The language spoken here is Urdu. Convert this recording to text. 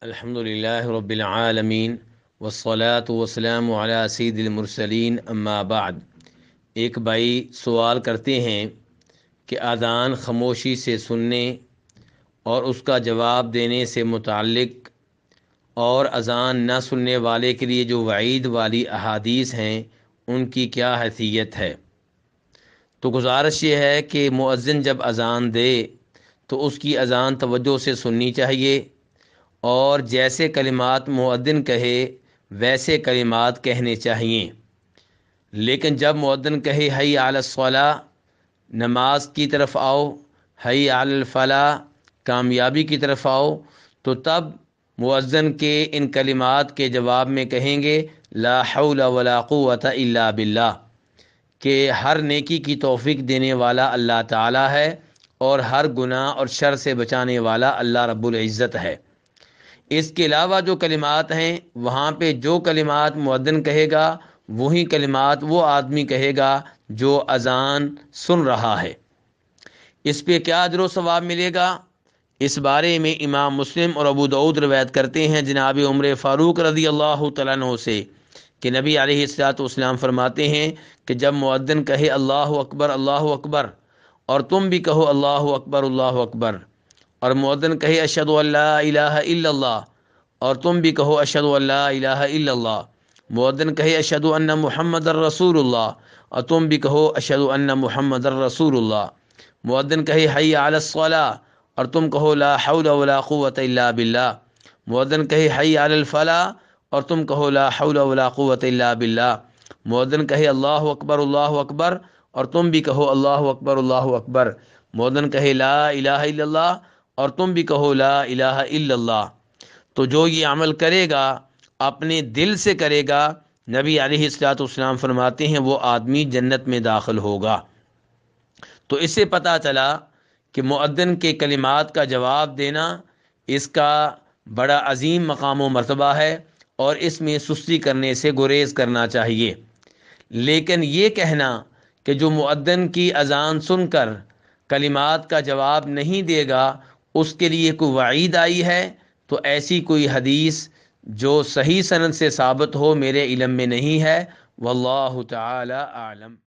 الحمدللہ رب العالمین والصلاة والسلام علی سید المرسلین اما بعد۔ ایک بھائی سوال کرتے ہیں کہ اذان خاموشی سے سننے اور اس کا جواب دینے سے متعلق اور اذان نہ سننے والے کے لیے جو وعید والی احادیث ہیں ان کی کیا حیثیت ہے۔ تو گزارش یہ ہے کہ مؤذن جب اذان دے تو اس کی اذان توجہ سے سننی چاہیے، اور جیسے کلمات مؤذن کہے ویسے کلمات کہنے چاہیے۔ لیکن جب مؤذن کہے حی علی الصلاۃ، نماز کی طرف آؤ، حی علی الفلاح، کامیابی کی طرف آؤ، تو تب مؤذن کے ان کلمات کے جواب میں کہیں گے لا حول ولا قوۃ الا باللہ، کہ ہر نیکی کی توفیق دینے والا اللہ تعالی ہے اور ہر گناہ اور شر سے بچانے والا اللہ رب العزت ہے۔ اس کے علاوہ جو کلمات ہیں وہاں پہ جو کلمات مؤذن کہے گا وہی کلمات وہ آدمی کہے گا جو اذان سن رہا ہے۔ اس پہ کیا اجر و ثواب ملے گا، اس بارے میں امام مسلم اور ابو داؤد روایت کرتے ہیں جناب عمر فاروق رضی اللہ تعالیٰ عنہ سے کہ نبی علیہ الصلوۃ والسلام فرماتے ہیں کہ جب مؤذن کہے اللہ اکبر اور تم بھی کہو اللہ اکبر، اور مؤذن کہے اشہد ان لا الہ الا اللہ اور تم بھی کہو اشہد ان لا الہ الا اللہ، مؤذن کہے اشہد ان محمد الرسول اللہ اور تم بھی کہو اشہد ان محمد الرسول اللہ، مؤذن کہے حی علی الصلاۃ اور تم کہو لا حول ولا قوۃ الا باللہ، مؤذن کہے حی علی الفلاح اور تم کہو لا حول ولا قوۃ الا باللہ، مؤذن کہے اللہ اکبر اور تم بھی کہو اللہ اکبر، مؤذن کہے لا الہ الا اللہ اور تم بھی کہو لا الہ الا اللہ۔ تو جو یہ عمل کرے گا اپنے دل سے کرے گا، نبی علیہ الصلوۃ والسلام فرماتے ہیں وہ آدمی جنت میں داخل ہوگا۔ تو اس سے پتہ چلا کہ مؤذن کے کلمات کا جواب دینا اس کا بڑا عظیم مقام و مرتبہ ہے، اور اس میں سستی کرنے سے گریز کرنا چاہیے۔ لیکن یہ کہنا کہ جو مؤذن کی اذان سن کر کلمات کا جواب نہیں دے گا اس کے لیے کوئی وعید آئی ہے، تو ایسی کوئی حدیث جو صحیح سند سے ثابت ہو میرے علم میں نہیں ہے، واللہ تعالی اعلم۔